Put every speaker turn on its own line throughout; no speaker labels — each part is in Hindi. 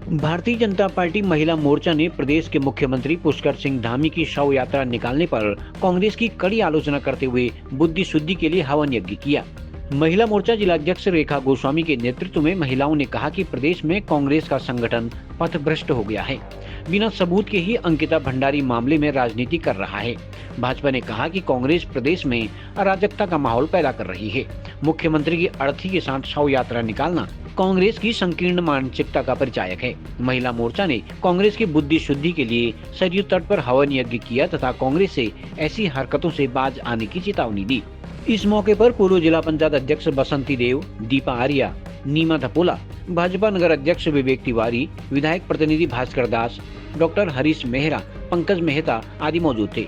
भारतीय जनता पार्टी महिला मोर्चा ने प्रदेश के मुख्यमंत्री पुष्कर सिंह धामी की शव यात्रा निकालने पर कांग्रेस की कड़ी आलोचना करते हुए बुद्धि शुद्धि के लिए हवन यज्ञ किया। महिला मोर्चा जिलाध्यक्ष रेखा गोस्वामी के नेतृत्व में महिलाओं ने कहा कि प्रदेश में कांग्रेस का संगठन पथभ्रष्ट हो गया है। बिना सबूत के ही अंकिता भंडारी मामले में राजनीति कर रहा है। भाजपा ने कहा कि कांग्रेस प्रदेश में अराजकता का माहौल पैदा कर रही है। मुख्यमंत्री की अर्थी के साथ शव यात्रा निकालना कांग्रेस की संकीर्ण मानसिकता का परिचायक है। महिला मोर्चा ने कांग्रेस की बुद्धि शुद्धि के लिए सरयू तट पर हवन यज्ञ किया तथा कांग्रेस से ऐसी हरकतों से बाज आने की चेतावनी दी। इस मौके पर पूर्व जिला पंचायत अध्यक्ष बसंती देव, दीपा आर्या, नीमा धपोला, भाजपा नगर अध्यक्ष विवेक तिवारी, विधायक प्रतिनिधि भास्कर दास, डॉक्टर हरीश मेहरा, पंकज मेहता आदि मौजूद थे।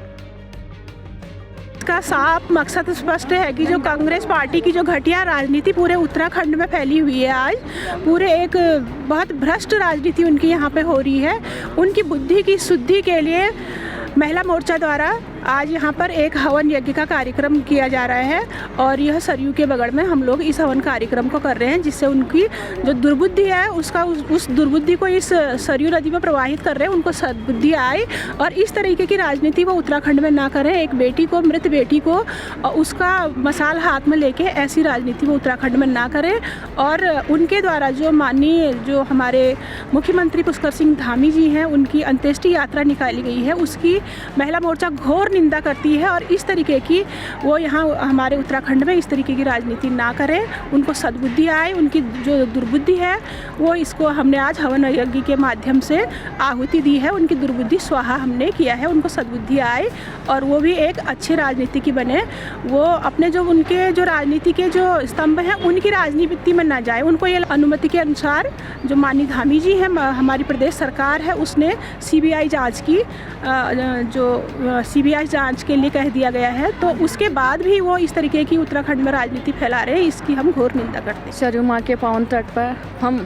इसका साफ मकसद स्पष्ट है कि जो कांग्रेस पार्टी की जो घटिया राजनीति पूरे उत्तराखंड में फैली हुई है, आज पूरे एक बहुत भ्रष्ट राजनीति उनकी यहाँ पे हो रही है। उनकी बुद्धि की शुद्धि के लिए महिला मोर्चा द्वारा आज यहाँ पर एक हवन यज्ञ का कार्यक्रम किया जा रहा है और यह सरयू के बगल में हम लोग इस हवन कार्यक्रम को कर रहे हैं, जिससे उनकी जो दुर्बुद्धि है उसका उस दुर्बुद्धि को इस सरयू नदी में प्रवाहित कर रहे हैं, उनको सद्बुद्धि आए और इस तरीके की राजनीति वो उत्तराखंड में ना करें। एक बेटी को, मृत बेटी को उसका मसाल हाथ में लेके ऐसी राजनीति वो उत्तराखंड में ना करें। और उनके द्वारा जो माननीय जो हमारे मुख्यमंत्री पुष्कर सिंह धामी जी हैं, उनकी अंत्येष्टि यात्रा निकाली गई है, उसकी महिला मोर्चा घोर निंदा करती है और इस तरीके की वो यहाँ हमारे उत्तराखंड में इस तरीके की राजनीति ना करें। उनको सद्बुद्धि आए, उनकी जो दुर्बुद्धि है वो इसको हमने आज हवन यज्ञ के माध्यम से आहुति दी है। उनकी दुर्बुद्धि स्वाहा हमने किया है, उनको सद्बुद्धि आए और वो भी एक अच्छे राजनीति की बने। वो अपने जो उनके जो राजनीति के जो स्तंभ हैं उनकी राजनीति में ना जाए। उनको ये अनुमति के अनुसार जो माननीय धामी जी हैं, हमारी प्रदेश सरकार है, उसने सीबीआई जाँच की, जो सीबीआई जांच के लिए कह दिया गया है, तो उसके बाद भी वो इस तरीके की उत्तराखंड में राजनीति फैला रहे हैं, इसकी हम घोर निंदा करते हैं।
सरयू माँ के पावन तट पर हम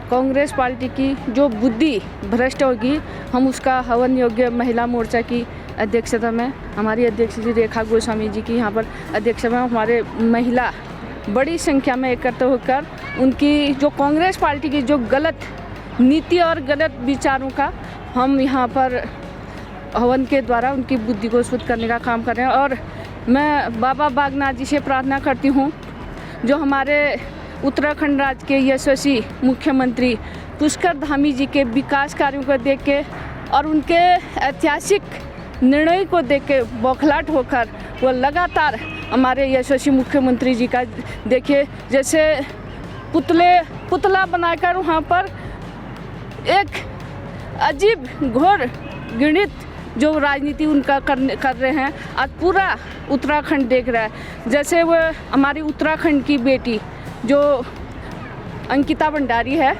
कांग्रेस पार्टी की जो बुद्धि भ्रष्ट होगी, हम उसका हवन योग्य महिला मोर्चा की अध्यक्षता में, हमारी अध्यक्ष जी रेखा गोस्वामी जी की यहाँ पर अध्यक्षता में हमारे महिला बड़ी संख्या में एकत्र होकर उनकी जो कांग्रेस पार्टी की जो गलत नीति और गलत विचारों का हम यहाँ पर हवन के द्वारा उनकी बुद्धि को शुद्ध करने का काम कर रहे हैं। और मैं बाबा बागनाथ जी से प्रार्थना करती हूँ, जो हमारे उत्तराखंड राज्य के यशस्वी मुख्यमंत्री पुष्कर धामी जी के विकास कार्यों को देख के और उनके ऐतिहासिक निर्णय को देख के बौखलाहट होकर वो लगातार हमारे यशस्वी मुख्यमंत्री जी का देखिए, जैसे पुतला बनाकर वहाँ पर एक अजीब घोर घृणित जो राजनीति उनका कर रहे हैं, आज पूरा उत्तराखंड देख रहा है। जैसे वो हमारी उत्तराखंड की बेटी जो अंकिता भंडारी है,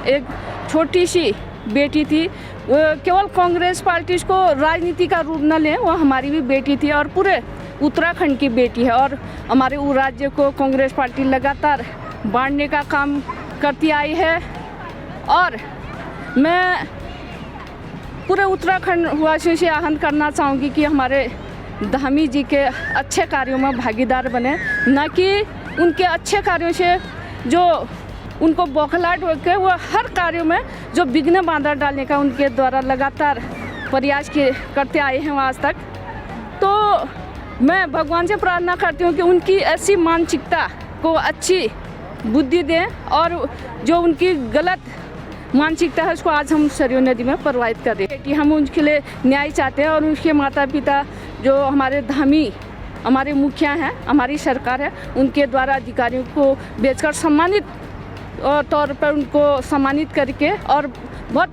एक छोटी सी बेटी थी, वो केवल कांग्रेस पार्टी को राजनीति का रूप न लें, वो हमारी भी बेटी थी और पूरे उत्तराखंड की बेटी है। और हमारे राज्य को कांग्रेस पार्टी लगातार बांटने का काम करती आई है। और मैं पूरे उत्तराखंड वासियों से आह्वान करना चाहूँगी कि हमारे धामी जी के अच्छे कार्यों में भागीदार बने, न कि उनके अच्छे कार्यों से जो उनको बौखलाहट होकर वो हर कार्यों में जो विघ्न बाधा डालने का उनके द्वारा लगातार प्रयास करते आए हैं आज तक। तो मैं भगवान से प्रार्थना करती हूँ कि उनकी ऐसी मानसिकता को अच्छी बुद्धि दें और जो उनकी गलत मानसिकता है उसको आज हम सरयू नदी में प्रवाहित कर रहे हैं। हम उनके लिए न्याय चाहते हैं और उनके माता पिता जो हमारे धामी, हमारे मुखिया हैं, हमारी सरकार है, उनके द्वारा अधिकारियों को बेचकर सम्मानित तौर पर उनको सम्मानित करके और बहुत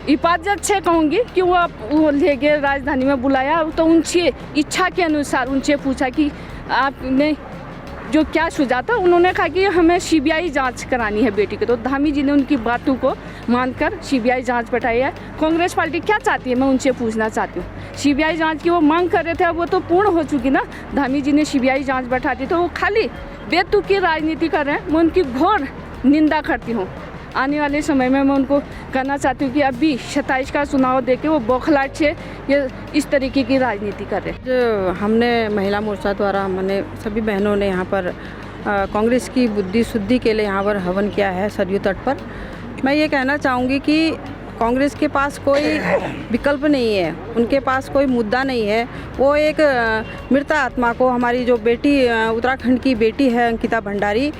हिफाजत से कहूँगी कि वो ले गए राजधानी में बुलाया, तो उनकी इच्छा के अनुसार उनसे पूछा कि आपने जो क्या सुझाव था, उन्होंने कहा कि हमें सीबीआई जांच करानी है बेटी के। तो धामी जी ने उनकी बातों को मानकर सीबीआई जांच बैठाई है। कांग्रेस पार्टी क्या चाहती है, मैं उनसे पूछना चाहती हूँ। सीबीआई जांच की वो मांग कर रहे थे, अब वो तो पूर्ण हो चुकी ना। धामी जी ने सीबीआई जांच बैठा दी, तो वो खाली बेतुकी राजनीति कर रहे हैं। मैं उनकी घोर निंदा करती हूँ। आने वाले समय में मैं उनको कहना चाहती हूँ कि अभी 27 का चुनाव देके वो बौखलाहट से ये इस तरीके की राजनीति कर रहे हैं।
जो हमने महिला मोर्चा द्वारा हमने सभी बहनों ने यहाँ पर कांग्रेस की बुद्धि शुद्धि के लिए यहाँ पर हवन किया है सरयू तट पर। मैं ये कहना चाहूँगी कि कांग्रेस के पास कोई विकल्प नहीं है, उनके पास कोई मुद्दा नहीं है। वो एक मृत आत्मा को, हमारी जो बेटी उत्तराखंड की बेटी है अंकिता भंडारी,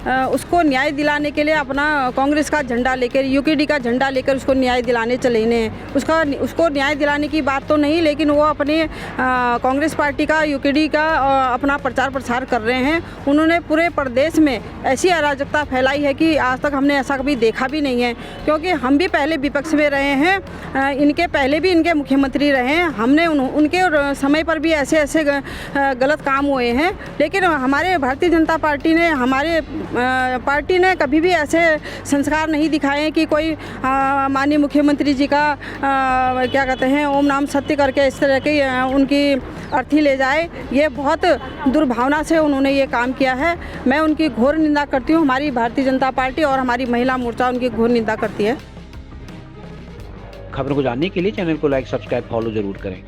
उसको न्याय दिलाने के लिए अपना कांग्रेस का झंडा लेकर, यूकेडी का झंडा लेकर उसको न्याय दिलाने चले हैं। उसको न्याय दिलाने की बात तो नहीं, लेकिन वो अपने कांग्रेस पार्टी का, यूकेडी का अपना प्रचार प्रसार कर रहे हैं। उन्होंने पूरे प्रदेश में ऐसी अराजकता फैलाई है कि आज तक हमने ऐसा कभी देखा भी नहीं है, क्योंकि हम भी पहले विपक्ष में रहे हैं, इनके पहले भी इनके मुख्यमंत्री रहे हैं, हमने उनके समय पर भी ऐसे गलत काम हुए हैं। लेकिन हमारे भारतीय जनता पार्टी ने, हमारे पार्टी ने कभी भी ऐसे संस्कार नहीं दिखाए हैं कि कोई माननीय मुख्यमंत्री जी का क्या कहते हैं ओम नाम सत्य करके इस तरह की उनकी अर्थी ले जाए। ये बहुत दुर्भावना से उन्होंने ये काम किया है। मैं उनकी घोर निंदा करती हूँ। हमारी भारतीय जनता पार्टी और हमारी महिला मोर्चा उनकी घोर निंदा करती है।
खबरों को जानने के लिए चैनल को लाइक, सब्सक्राइब, फॉलो जरूर करें।